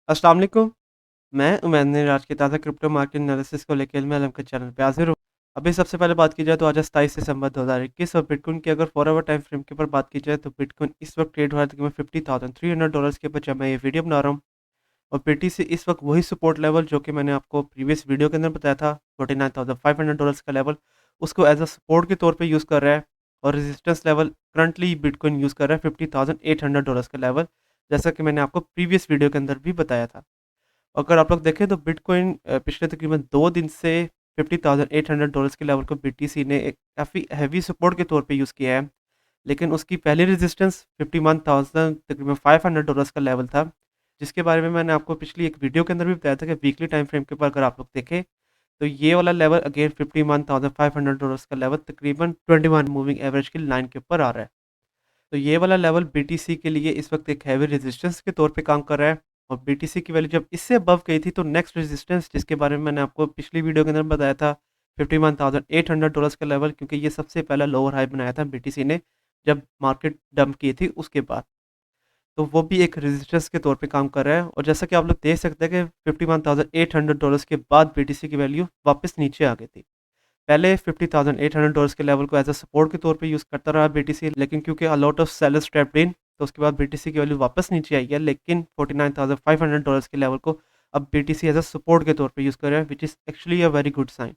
अस्सलाम वालेकुम। मैं उमैद ने आज की ताज़ा क्रिप्टो मार्केट एनालिसिस को लेके इल्म के चैनल पे हाज़िर हूँ। अभी सबसे पहले बात की जाए तो आज 27 दिसंबर 2021 और बिटकॉइन की अगर 4 आवर टाइम फ्रेम के ऊपर बात की जाए तो बिटकॉइन इस वक्त ट्रेड हो रहा है तकरीबन $50,300 के ऊपर जब मैं ये वीडियो बना रहा हूँ। और बीटीसी इस वक्त वही सपोर्ट लेवल जो कि मैंने आपको प्रीवियस वीडियो के अंदर बताया था $49,500 का लेवल, उसको एज अ सपोर्ट के तौर पे यूज़ कर रहा है। और resistance level currently bitcoin use कर रहा है $50,800 का लेवल, जैसा कि मैंने आपको प्रीवियस वीडियो के अंदर भी बताया था। अगर आप लोग देखें तो बिटकॉइन पिछले तकरीबन 2 दिन से $50,800 के लेवल को बीटीसी ने एक काफ़ी हेवी सपोर्ट के तौर पे यूज़ किया है। लेकिन उसकी पहली रेजिस्टेंस 51,000 तकरीबन $500 का लेवल था, जिसके बारे में मैंने आपको पिछली एक वीडियो के अंदर भी बताया था कि वीकली टाइम फ्रेम के ऊपर अगर आप लोग देखें, तो ये वाला लेवल अगेन $51,500 का लेवल तकरीबन 21 मूविंग एवरेज की लाइन के ऊपर आ रहा है। तो ये वाला लेवल बीटीसी के लिए इस वक्त एक हैवी रेजिस्टेंस के तौर पे काम कर रहा है। और बीटीसी की वैल्यू जब इससे अबव गई थी तो नेक्स्ट रेजिस्टेंस जिसके बारे में मैंने आपको पिछली वीडियो के अंदर बताया था $51,800 का लेवल, क्योंकि ये सबसे पहला लोअर हाई बनाया था बीटीसी ने जब मार्केट डंप की थी उसके बाद। तो वो भी एक रेजिस्टेंस के तौर पे काम कर रहा है और जैसा कि आप लोग देख सकते हैं कि $51,800 के बाद बीटीसी की वैल्यू वापस नीचे आ गई थी। पहले $50,800 के लेवल को एज़ अ सपोर्ट के तौर पे यूज़ करता रहा बीटीसी, लेकिन क्योंकि a lot of sellers trapped in, तो उसके बाद बीटीसी की वैल्यू वापस नीचे आई है। लेकिन $49,500 के लेवल को अब बीटीसी एज़ अ सपोर्ट के तौर पे यूज़ कर रहा है, which is actually a very good sign.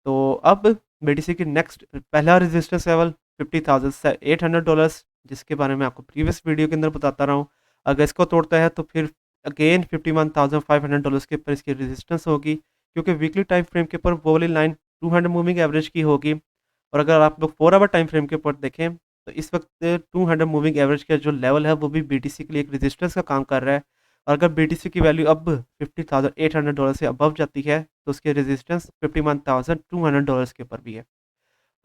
तो अब बीटीसी की नेक्स्ट पहला रेजिस्टेंस लेवल $50,800, जिसके बारे में आपको प्रीवियस वीडियो के अंदर बताता रहा हूँ। अगर इसको तोड़ता है तो फिर अगेन $51,500 के ऊपर इसकी रेजिस्टेंस होगी, क्योंकि वीकली टाइम फ्रेम के ऊपर वो वाली लाइन 200 मूविंग एवरेज की होगी। और अगर आप लोग 4 आवर टाइम फ्रेम के ऊपर देखें तो इस वक्त 200 मूविंग एवरेज का जो लेवल है वो भी बीटीसी के लिए एक रेजिस्टेंस का काम कर रहा है। और अगर बीटीसी की वैल्यू अब $50,800 से अबव जाती है तो उसकी रेजिस्टेंस $51,200 के ऊपर भी है।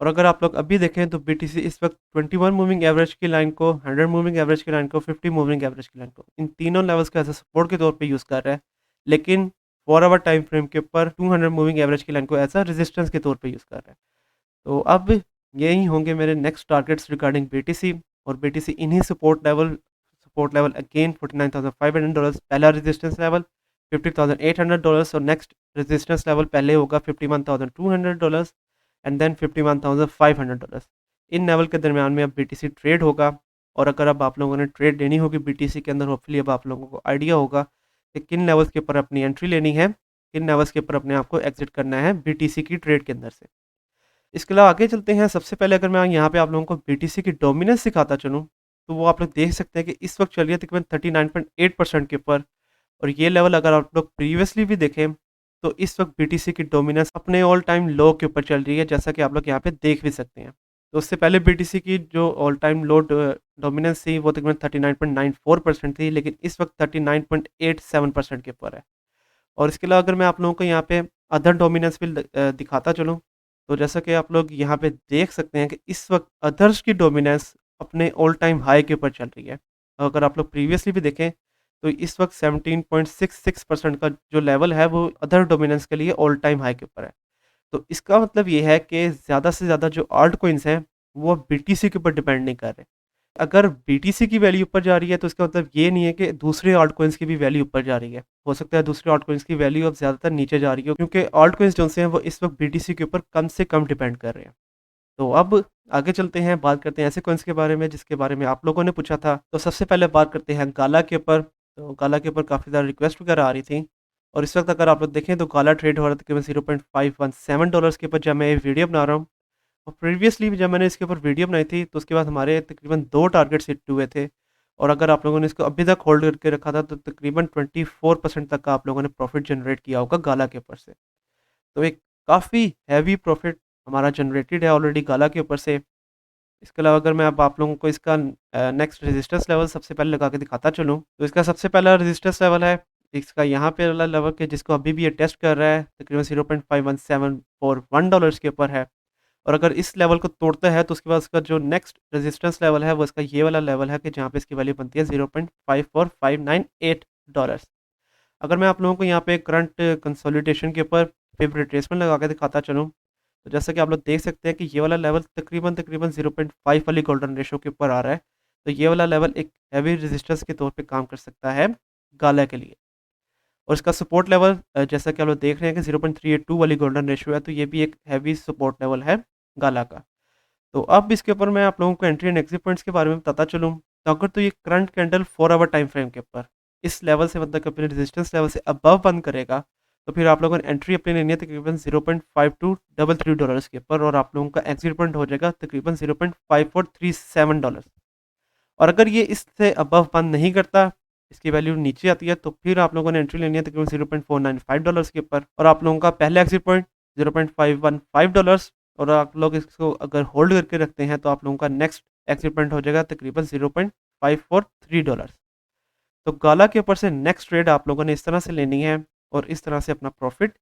और अगर आप लोग अभी देखें तो बीटीसी इस वक्त 21 मूविंग एवरेज की लाइन को, 100 मूविंग एवरेज की लाइन को, 50 मूविंग एवरेज की लाइन को, इन तीनों लेवल्स को एज अ सपोर्ट के तौर पे यूज़ कर रहा है। लेकिन 4 आवर टाइम फ्रेम के ऊपर 200 मूविंग एवरेज की लाइन को एज अ रेजिस्टेंस के तौर पे यूज़ कर रहा है। तो अब यही होंगे मेरे नेक्स्ट टारगेट्स रिगार्डिंग बीटीसी। और बीटीसी इन्हीं सपोर्ट लेवल अगेन $49,500 पहला रेजिस्टेंस लेवल, $50,800 और नेक्स्ट रेजिस्टेंस लेवल पहले होगा $51,200 एंड देन $51,500। इन लेवल के दरमियान में अब बीटीसी ट्रेड होगा। और अगर अब आप लोगों ने ट्रेड लेनी होगी बीटीसी के अंदर, होपफुली अब आप लोगों को आइडिया होगा कि किन लेवल्स के ऊपर अपनी एंट्री लेनी है, किन लेवल्स के ऊपर अपने आप को एग्जिट करना है बीटीसी की ट्रेड के अंदर से। इसके अलावा आगे चलते हैं। सबसे पहले अगर मैं यहाँ पे आप लोगों को बीटीसी की डोमिनेंस सिखाता चलूँ, तो वो आप लोग देख सकते हैं कि इस वक्त चल रही है तकरीबन 39.8% के ऊपर। और ये लेवल अगर आप लोग प्रीवियसली भी देखें तो इस वक्त बीटीसी की डोमिनेंस अपने ऑल टाइम लो के ऊपर चल रही है, जैसा कि आप लोग यहाँ पे देख भी सकते हैं। तो उससे पहले बीटीसी की जो ऑल टाइम लो डोमिनेंस थी वो तकरीबन 39.94% थी, लेकिन इस वक्त 39.87% के ऊपर है। और इसके अलावा अगर मैं आप लोगों को यहाँ पे अदर डोमिनेंस भी दिखाता चलूँ, तो जैसा कि आप लोग यहाँ पे देख सकते हैं कि इस वक्त अदर्स की डोमिनेंस अपने ऑल टाइम हाई के ऊपर चल रही है। अगर आप लोग प्रीवियसली भी देखें तो इस वक्त 17.66% का जो लेवल है वो अदर डोमिनेंस के लिए ऑल टाइम हाई के ऊपर है। तो इसका मतलब ये है कि ज़्यादा से ज़्यादा जो आल्ट कॉइन्स हैं वो बीटीसी के ऊपर डिपेंड नहीं कर रहे। अगर बीटीसी की वैल्यू ऊपर जा रही है तो इसका मतलब ये नहीं है कि दूसरे ऑल्ट कॉइन्स की भी वैल्यू ऊपर जा रही है। हो सकता है दूसरे ऑल्ट कॉइन्स की वैल्यू अब ज़्यादातर नीचे जा रही हो, क्योंकि ऑल्ट कॉइन्स जो से हैं वो इस वक्त बीटीसी के ऊपर कम से कम डिपेंड कर रहे हैं। तो अब आगे चलते हैं, बात करते हैं ऐसे कॉइन्स के बारे में जिसके बारे में आप लोगों ने पूछा था। तो सबसे पहले बात करते हैं गाला के ऊपर। तो गाला के ऊपर काफ़ी ज़्यादा रिक्वेस्ट वगैरह आ रही थी। और इस वक्त अगर आप लोग देखें तो गाला ट्रेड हो रहा था तकरीबन $0.517 के ऊपर जब मैं ये वीडियो बना रहा हूँ। और प्रीवियसली भी जब मैंने इसके ऊपर वीडियो बनाई थी तो उसके बाद हमारे तकरीबन 2 टारगेट्स हिट हुए थे। और अगर आप लोगों ने इसको अभी तक होल्ड करके रखा था तो तकरीबन 24% तक का आप लोगों ने प्रॉफ़िट जनरेट किया होगा गाला के ऊपर से। तो एक काफ़ी हैवी प्रॉफ़िट हमारा जनरेटेड है ऑलरेडी गाला के ऊपर से। इसके अलावा अगर मैं अब आप लोगों को इसका नेक्स्ट रेजिस्टेंस लेवल सबसे पहले लगा के दिखाता चलूँ, तो इसका सबसे पहला रेजिस्टेंस लेवल है इसका यहाँ पे वाला लेवल के जिसको अभी भी ये टेस्ट कर रहा है, तकरीबन $0.51741 के ऊपर है। और अगर इस लेवल को तोड़ता है तो उसके बाद उसका जो नेक्स्ट रेजिस्टेंस लेवल है वो इसका ये वाला लेवल है कि जहाँ पे इसकी वैल्यू बनती है $0.54598। अगर मैं आप लोगों को यहाँ पे करंट कंसोलिडेशन के ऊपर फिब रिट्रेसमेंट लगा के दिखाता चलूँ, तो जैसा कि आप लोग देख सकते हैं कि ये वाला लेवल तकरीबन तकरीबन 0.5 वाली गोल्डन रेशो के ऊपर आ रहा है। तो ये वाला लेवल एक हैवी रेजिस्टेंस के तौर पे काम कर सकता है गाला के लिए। और इसका सपोर्ट लेवल जैसा कि आप लोग देख रहे हैं कि 0.382 वाली गोल्डन रेशियो है, तो ये भी एक हैवी सपोर्ट लेवल है गाला का। तो अब इसके ऊपर मैं आप लोगों को एंट्री एंड एग्जिट पॉइंट्स के बारे में बताता चलूँ, तो अगर तो ये current candle 4 hour time frame के ऊपर इस लेवल से मतलब कि अपने रेजिस्टेंस लेवल से अबव बंद करेगा, तो फिर आप लोगों ने एंट्री अपनी लेनी है तकरीबन $0.5233 के ऊपर, और आप लोगों का एग्जिट पॉइंट हो जाएगा तकरीबन $0.5437। और अगर ये इससे अबव बंद नहीं करता, इसकी वैल्यू नीचे आती है, तो फिर आप लोगों ने एंट्री लेनी है तकरीबन $0.495 के ऊपर, और आप लोगों का पहला एग्जिट पॉइंट $0.515, और आप लोग इसको अगर होल्ड करके रखते हैं तो आप लोगों का नेक्स्ट एग्जिट पॉइंट हो जाएगा तकरीबन $0.543। तो गाला के ऊपर से नेक्स्ट ट्रेड आप लोगों ने इस तरह से लेनी है और इस तरह से अपना प्रॉफिट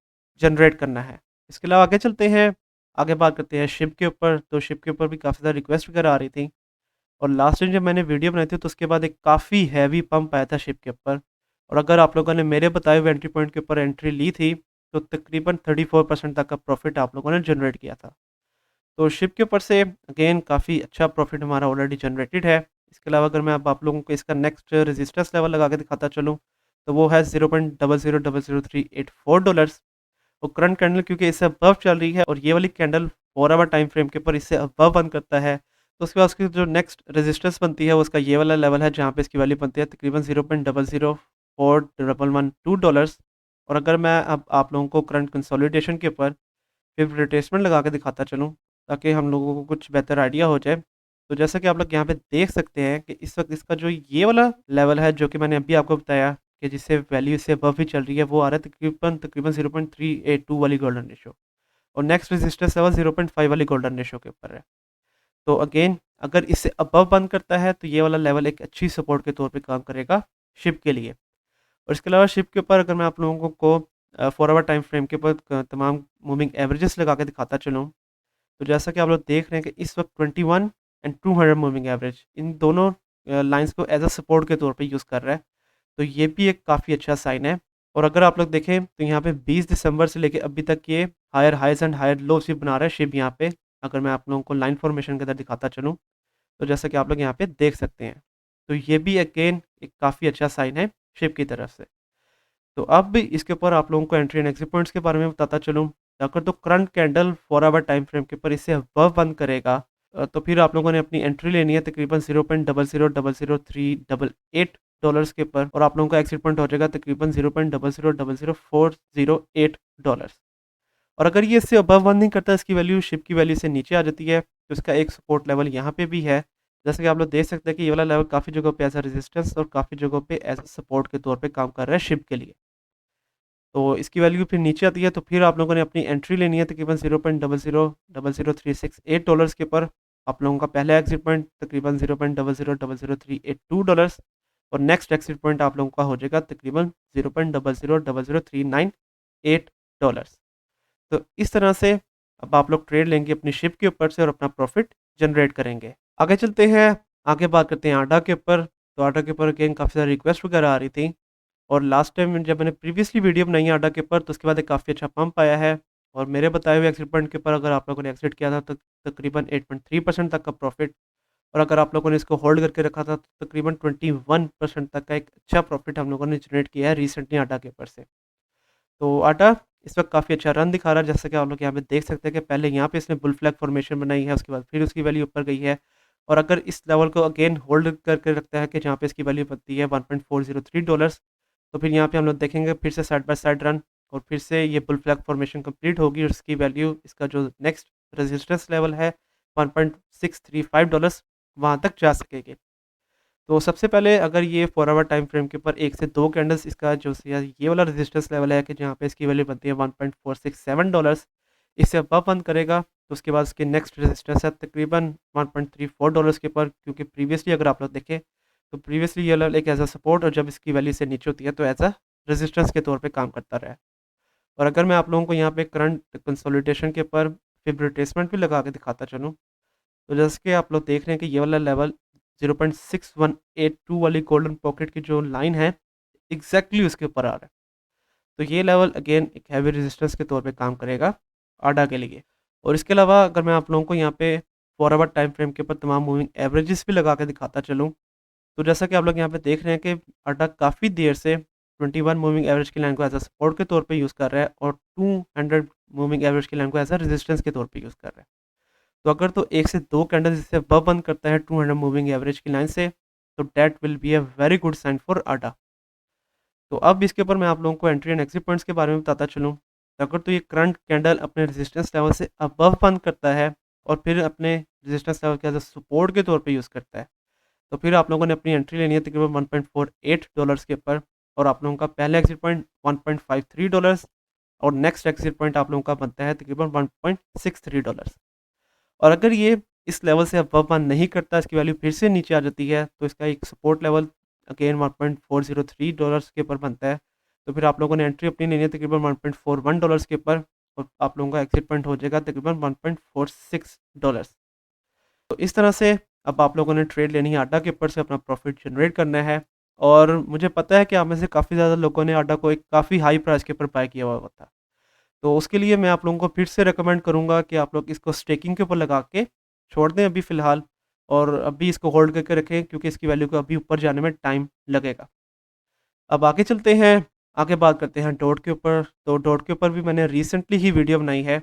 जनरेट करना है। इसके अलावा आगे चलते हैं, आगे बात करते हैं शिप के ऊपर। तो शिप के ऊपर भी काफ़ी ज़्यादा रिक्वेस्ट वगैरह आ रही थी, और लास्ट टाइम जब मैंने वीडियो बनाई थी तो उसके बाद एक काफ़ी हैवी पंप आया था शिप के ऊपर, और अगर आप लोगों ने मेरे बताए हुए एंट्री पॉइंट के ऊपर एंट्री ली थी, तो तकरीबन 34% तक का प्रॉफिट आप लोगों ने जनरेट किया था। तो शिप के ऊपर से अगेन काफ़ी अच्छा प्रॉफिट हमारा ऑलरेडी जनरेटेड है। इसके अलावा अगर मैं अब आप लोगों को इसका नेक्स्ट रेजिस्टेंस लेवल लगा के दिखाता चलूँ, तो वो है $0.000384। और करंट कैंडल क्योंकि इससे अबव चल रही है, और ये वाली कैंडल 4 आवर टाइम फ्रेम के ऊपर इससे अबव बंद करता है, तो उसके बाद उसकी जो नेक्स्ट रेजिस्टेंस बनती है वो उसका ये वाला लेवल है, जहाँ पे इसकी वैल्यू बनती है तकरीबन $0.004112। और अगर मैं अब आप लोगों को करंट कंसोलिडेशन के ऊपर फिर रिट्रेसमेंट लगा के दिखाता चलूँ, ताकि हम लोगों को कुछ बेहतर आइडिया हो जाए। तो जैसा कि आप लोग यहाँ पे देख सकते हैं कि इस वक़्त इसका जो ये वाला लेवल है, जो कि मैंने अभी आपको बताया कि जिससे वैल्यू इससे अबव ही चल रही है, वो आ रहा है तकरीबन तकरीबन 0.382 वाली गोल्डन रेशियो, और नेक्स्ट रेजिस्टेंस लेवल 0.5 वाली गोल्डन रेशियो के ऊपर है। तो अगेन अगर इससे अबव बंद करता है, तो ये वाला लेवल एक अच्छी सपोर्ट के तौर पे काम करेगा शिप के लिए। और इसके अलावा शिप के ऊपर अगर मैं आप लोगों को 4 आवर टाइम फ्रेम के ऊपर तमाम मूविंग एवरेजेस लगा के दिखाता चलूँ, तो जैसा कि आप लोग देख रहे हैं कि इस वक्त 21 एंड 200 मूविंग एवरेज इन दोनों लाइंस को एज अ सपोर्ट के तौर पे यूज़ कर रहा है। तो ये भी एक काफ़ी अच्छा साइन है। और अगर आप लोग देखें तो यहाँ पे 20 दिसंबर से लेके अभी तक ये higher highs and higher lows भी बना रहा है शिप यहाँ पे। अगर मैं आप लोगों को लाइन फॉर्मेशन के अंदर दिखाता चलूँ, तो जैसा कि आप लोग यहाँ पे देख सकते हैं, तो ये भी अगेन एक काफ़ी अच्छा साइन है शिप की तरफ से। तो अब भी इसके ऊपर आप लोगों को एंट्री एंड एग्जिट पॉइंट्स के बारे में बताता चलूँ, अगर तो current candle 4 hour time frame के ऊपर इससे अबव बंद करेगा, तो फिर आप लोगों ने अपनी एंट्री लेनी है तकरीबन $0.000038 के ऊपर, और आप लोगों का एग्जिट पॉइंट हो जाएगा तकरीबन $0.000408। और अगर ये इससे अबव बंद नहीं करता, इसकी वैल्यू शिप की वैल्यू से नीचे आ जाती है, तो इसका एक सपोर्ट लेवल यहाँ पे भी है। जैसे कि आप लोग देख सकते हैं कि ये वाला लेवल काफ़ी जगहों पे एज अ रेजिस्टेंस और काफ़ी जगहों पे एज अ सपोर्ट के तौर पे काम कर रहा है शिप के लिए। तो इसकी वैल्यू फिर नीचे आती है, तो फिर आप लोगों ने अपनी एंट्री लेनी है तकरीबन $0.000368 के ऊपर। आप लोगों का पहला एग्जिट पॉइंट तकरीबन $0.000382, और नेक्स्ट एग्जिट पॉइंट आप लोगों का हो जाएगा तकरीबन $0.000398। तो इस तरह से अब आप लोग ट्रेड लेंगे अपनी शिप के ऊपर से और अपना प्रॉफिट जनरेट करेंगे। आगे चलते हैं, आगे बात करते हैं आडा के ऊपर। तो आडा के ऊपर अगेन काफ़ी सारी रिक्वेस्ट वगैरह आ रही थी, और लास्ट टाइम जब मैंने प्रीवियसली वीडियो बनाई है आडा के ऊपर, तो उसके बाद एक काफ़ी अच्छा पंप आया है, और मेरे बताए हुए एक्सिट पॉइंट के ऊपर अगर आप लोगों ने एक्सिट किया था तो तकरीबन 8.3% तक का प्रॉफिट, और अगर आप लोगों ने इसको होल्ड करके रखा था तो तकरीबन 21% तक का एक अच्छा प्रॉफिट हम लोगों ने जनरेट किया है रिसेंटली आडा के ऊपर से। तो आटा इस वक्त काफ़ी अच्छा रन दिखा रहा है, जैसा कि आप लोग यहाँ पे देख सकते हैं कि पहले यहाँ पे इसने बुल फ्लैग फॉर्मेशन बनाई है, उसके बाद फिर उसकी वैल्यू ऊपर गई है, और अगर इस लेवल को अगेन होल्ड करके रखता है कि जहाँ पे इसकी वैल्यू बनती है $1.403, तो फिर यहाँ पे हम लोग देखेंगे फिर से साइड बाय साइड रन, और फिर से ये बुल फ्लैग फॉर्मेशन कंप्लीट होगी, और इसकी वैल्यू इसका जो नेक्स्ट रेजिस्टेंस लेवल है $1.635 वहाँ तक जा सकेगी। तो सबसे पहले अगर ये 4 आवर टाइम फ्रेम के ऊपर 1 से 2 कैंडल्स इसका जो ये वाला रेजिस्टेंस लेवल है कि जहाँ पे इसकी वैल्यू बनती है $1.467, इससे अबव बंद करेगा, तो उसके बाद उसके नेक्स्ट रेजिस्टेंस है तकरीबन $1.34 के ऊपर, क्योंकि प्रीवियसली अगर आप लोग देखें तो प्रीवियसली ये लेवल एक एज अ सपोर्ट, और जब इसकी वैल्यू से नीचे होती है तो एज अ रेजिस्टेंस के तौर पे काम करता रहा है। और अगर मैं आप लोगों को यहाँ पे करंट कंसोलिडेशन के ऊपर फिर रिट्रेसमेंट भी लगा के दिखाता चलूँ, तो जैसे कि आप लोग देख रहे हैं कि ये वाला लेवल 0.6182 वाली गोल्डन पॉकेट की जो लाइन है, एग्जैक्टली उसके ऊपर आ रहा है। तो ये लेवल अगेन एक हैवी रेजिस्टेंस के तौर पे काम करेगा आडा के लिए। और इसके अलावा अगर मैं आप लोगों को यहाँ पे 4 आवर टाइम फ्रेम के ऊपर तमाम मूविंग एवरेजेस भी लगा के दिखाता चलूँ, तो जैसा कि आप लोग यहाँ पे देख रहे हैं कि आडा काफ़ी देर से 21 मूविंग एवरेज की लाइन को एज अ सपोर्ट के तौर पे यूज़ कर रहा है और 200 मूविंग एवरेज की लाइन को एज अ रेजिस्टेंस के तौर पे यूज़ कर रहा है। तो अगर तो 1 से 2 कैंडल इससे अबव बंद करता है 200 मूविंग एवरेज की लाइन से, तो that will be a very good sign for Ada. तो अब इसके ऊपर मैं आप लोगों को एंट्री एंड एग्जिट पॉइंट्स के बारे में बताता चलूँ। तो अगर तो ये करंट कैंडल अपने रेजिस्टेंस लेवल से अबव बंद करता है और फिर अपने रेजिस्टेंस लेवल के एज अ सपोर्ट के तौर पे यूज़ करता है, तो फिर आप लोगों ने अपनी एंट्री लेनी है तकरीबन $1.48 के ऊपर और आप लोगों का पहला एग्जिट पॉइंट $1.53 और नेक्स्ट एग्जिट पॉइंट आप लोगों का बनता है तकरीबन $1.63। और अगर ये इस लेवल से अबव बंद नहीं करता, इसकी वैल्यू फिर से नीचे आ जाती है, तो इसका एक सपोर्ट लेवल अगेन $1.403 के ऊपर बनता है। तो फिर आप लोगों ने एंट्री अपनी लेनी है तकरीबन $1.41 के ऊपर और आप लोगों का एग्जिट पॉइंट हो जाएगा तकरीबन $1.46। तो इस तरह से अब आप लोगों ने ट्रेड लेनी है आडा के ऊपर से अपना प्रॉफिट जनरेट करना है। और मुझे पता है कि आप में से काफ़ी ज़्यादा लोगों ने आडा को एक काफ़ी हाई प्राइस के ऊपर बाय किया हुआ था। तो उसके लिए मैं आप लोगों को फिर से रिकमेंड करूँगा कि आप लोग इसको स्टेकिंग के ऊपर लगा के छोड़ दें अभी फ़िलहाल और अभी इसको होल्ड करके रखें क्योंकि इसकी वैल्यू को अभी ऊपर जाने में टाइम लगेगा। अब आगे चलते हैं, आगे बात करते हैं डॉट के ऊपर। तो डॉट के ऊपर भी मैंने रिसेंटली ही वीडियो बनाई है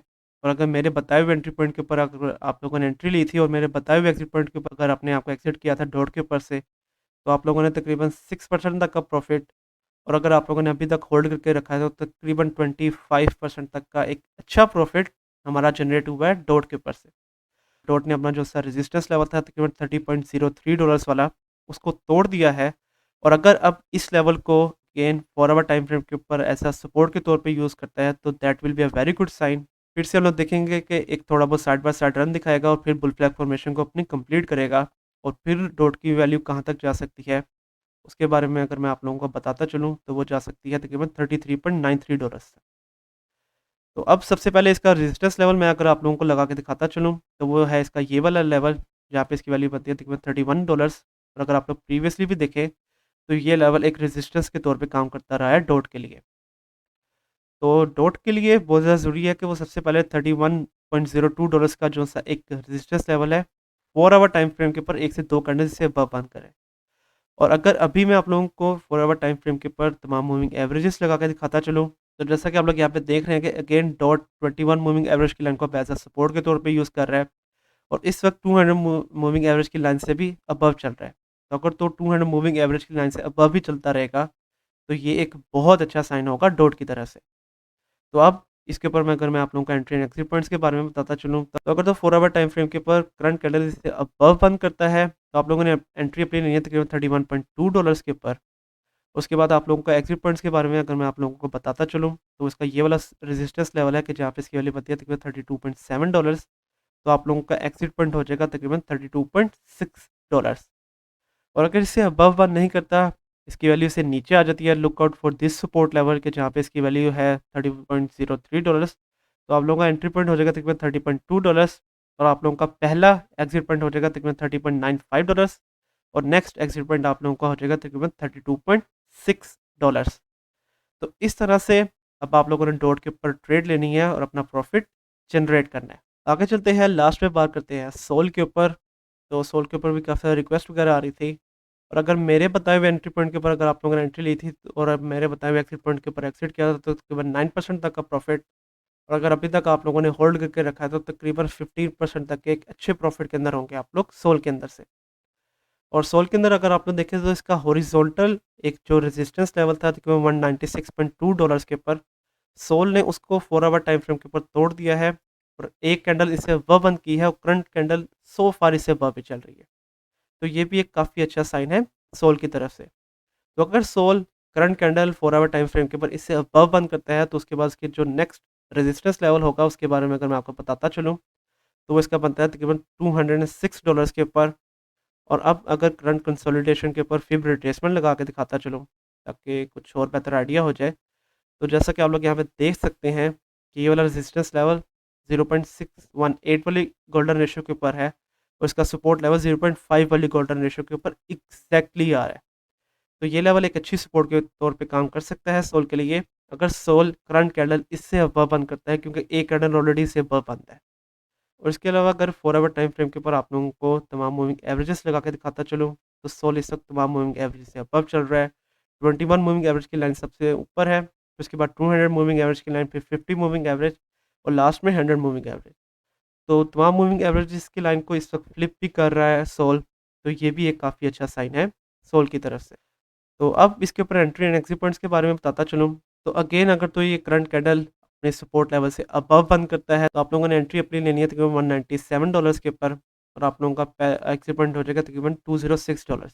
और अगर मेरे बताए हुए एंट्री पॉइंट के ऊपर अगर आप लोगों ने एंट्री ली थी और मेरे बताए हुए एग्जिट पॉइंट के ऊपर अगर आपने आपको एग्जिट किया था डॉट के ऊपर से, तो आप लोगों ने तकरीबन 6% तक का प्रॉफिट और अगर आप लोगों ने अभी तक होल्ड करके रखा है तो तकरीबन 25% तक का एक अच्छा प्रॉफिट हमारा जनरेट हुआ है डॉट के ऊपर से। डॉट ने अपना जो सा रेजिस्टेंस लेवल था तकरीबन $30.03 वाला, उसको तोड़ दिया है और अगर अब इस लेवल को अगेन 4 आवर टाइम फ्रेम के ऊपर ऐसा सपोर्ट के तौर पे यूज़ करता है, तो that will be a very good sign. फिर से हम लोग देखेंगे कि एक थोड़ा बहुत साइड बाय साइड रन दिखाएगा और फिर बुल फ्लैग फॉर्मेशन को अपनी कंप्लीट करेगा और फिर डॉट की वैल्यू कहाँ तक जा सकती है, उसके बारे में अगर मैं आप लोगों को बताता चलूँ, तो वो जा सकती है तकरीबन $33.93 तक। तो अब सबसे पहले इसका रेजिस्टेंस लेवल मैं अगर आप लोगों को लगा के दिखाता चलूँ, तो वो है इसका ये वाला लेवल, जहाँ पे इसकी वैल्यू बनती है तकरीबन $31 और अगर आप लोग प्रीवियसली भी देखें, तो ये लेवल एक रेजिस्टेंस के तौर पे काम करता रहा है डॉट के लिए। तो डॉट के लिए बहुत ज़्यादा ज़रूरी है कि वो सबसे पहले $31.02 का जो सा एक रेजिस्टेंस लेवल है, 4 आवर टाइम फ्रेम के ऊपर 1 से 2 कैंडल से अबव बंद करे। और अगर अभी मैं आप लोगों को 4 आवर टाइम फ्रेम के ऊपर तमाम मूविंग एवरेजेस लगा के दिखाता चलूँ, तो जैसा कि आप लोग यहाँ पे देख रहे हैं कि अगेन डॉट 21 मूविंग एवरेज की लाइन को एज़ अ सपोर्ट के तौर पे यूज़ कर रहा है और इस वक्त 200 मूविंग एवरेज की लाइन से भी अबव चल रहा है। तो अगर तो 200 मूविंग एवरेज की लाइन से अबव भी चलता रहेगा, तो ये एक बहुत अच्छा साइन होगा डॉट की तरह से। तो अब इसके ऊपर अगर मैं आप लोगों को एंट्री एंड एग्जिट पॉइंट्स के बारे में बताता चलूँ, तो अगर तो 4 आवर टाइम फ्रेम के ऊपर करंट कैंडल इससे अबव बंद करता है, तो आप लोगों ने एंट्री अपनी लेनी है तकरीबन $31.2 के ऊपर। उसके बाद आप लोगों को एग्जिट पॉइंट्स के बारे में अगर मैं आप लोगों को बताता चलूँ, तो इसका ये वाला रेजिस्टेंस लेवल है कि जहाँ पे इसकी वैल्यू बनती है तकरीबन $32.7। तो आप लोगों का एग्जिट पॉइंट हो जाएगा तकरीबन $32.6। और अगर इससे अबव बंद नहीं करता, इसकी वैल्यू से नीचे आ जाती है, look out for this support level के जहाँ पे इसकी वैल्यू है $30.03। तो आप लोगों का एंट्री पॉइंट हो जाएगा तकरीबन $30.2 और आप लोगों का पहला एग्जिट पॉइंट हो जाएगा तकरीबन $30.95 और नेक्स्ट एग्जिट पॉइंट आप लोगों का हो जाएगा तकरीबन $32.6। तो इस तरह से अब आप लोगों ने डॉट के ऊपर ट्रेड लेनी है और अपना प्रॉफिट जनरेट करना है। आगे चलते हैं, लास्ट में बात करते हैं सोल के ऊपर। तो सोल के ऊपर भी काफ़ी सारी रिक्वेस्ट वगैरह आ रही थी और अगर मेरे बताए हुए एंट्री पॉइंट के ऊपर अगर आप लोगों ने एंट्री ली थी और अब मेरे बताए हुए एग्जिट पॉइंट के ऊपर एग्जिट किया था, तो तकरीबन 9% तक का प्रॉफिट और अगर अभी तक आप लोगों ने होल्ड करके रखा है, तो तकरीबन 15% तक के एक अच्छे प्रॉफिट के अंदर होंगे आप लोग सोल के अंदर से। और सोल के अंदर अगर आप लोग देखें तो इसका हॉरिजॉन्टल एक जो रेजिस्टेंस लेवल था तकरीबन $196.2 के ऊपर, सोल ने उसको 4 आवर टाइम फ्रेम के ऊपर तोड़ दिया है और एक कैंडल इसे अबव बंद की है और करंट कैंडल सो फार इसे अबव पे चल रही है। तो ये भी एक काफ़ी अच्छा साइन है सोल की तरफ से। तो अगर सोल current candle 4 hour time frame के ऊपर इससे अबव बंद करता है, तो उसके बाद इसके जो नेक्स्ट रेजिस्टेंस लेवल होगा उसके बारे में अगर मैं आपको बताता चलूँ, तो वो इसका बनता है तकरीबन $206 के ऊपर। और अब अगर करंट कंसोलिडेशन के ऊपर फिर रिट्रेसमेंट लगा के दिखाता चलूँ, ताकि कुछ और बेहतर आइडिया हो जाए, तो जैसा कि आप लोग यहाँ पे देख सकते हैं कि ये वाला रेजिस्टेंस लेवल 0.618 वाली गोल्डन रेशियो के ऊपर है और इसका सपोर्ट लेवल 0.5 वाली गोल्डन रेशियो के ऊपर एग्जैक्टली आ रहा है। तो ये लेवल एक अच्छी सपोर्ट के तौर पे काम कर सकता है सोल के लिए, अगर सोल करंट कैंडल इससे अबव बंद करता है, क्योंकि एक कैंडल ऑलरेडी इससे अबव बंद है। और इसके अलावा अगर 4 आवर टाइम फ्रेम के ऊपर आप लोगों को तमाम मूविंग एवरेजेस लगा के दिखाता चलूँ, तो सोल इस वक्त तमाम मूविंग एवरेज से अबव चल रहा है। 21 मूविंग एवरेज की लाइन सबसे ऊपर है, फिर उसके बाद 200 मूविंग एवरेज की लाइन, फिर 50 मूविंग एवरेज और लास्ट में 100 मूविंग एवरेज। तो तमाम मूविंग एवरेजेस की लाइन को इस वक्त फ्लिप भी कर रहा है सोल, तो ये भी एक काफ़ी अच्छा साइन है सोल की तरफ से। तो अब इसके ऊपर एंट्री एंड एग्जिट पॉइंट्स के बारे में बताता चलूँ। तो अगेन अगर तो ये करंट कैंडल अपने सपोर्ट लेवल से अबव बंद करता है तो आप लोगों ने एंट्री अपनी लेनी है तकरीबन $197 के ऊपर, और आप लोगों का एग्जिट पॉइंट हो जाएगा तकरीबन $206।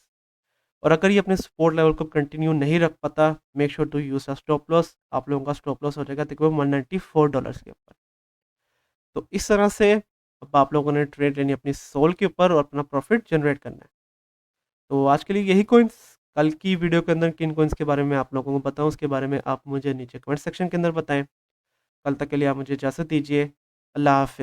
और अगर ये अपने सपोर्ट लेवल को कंटिन्यू नहीं रख पाता, make sure to use a stop loss. आप लोगों का स्टॉप लॉस हो जाएगा तकरीबन $194 के ऊपर। तो इस तरह से अब आप लोगों ने ट्रेड लेनी है अपनी सोल के ऊपर और अपना प्रॉफिट जनरेट करना है। तो आज के लिए यही कॉइन्स, कल की वीडियो के अंदर किन कॉइन्स के बारे में आप लोगों को बताऊँ उसके बारे में आप मुझे नीचे कमेंट सेक्शन के अंदर बताएँ। कल तक के लिए आप मुझे इजाज़त दीजिए। अल्लाह हाफ़िज़।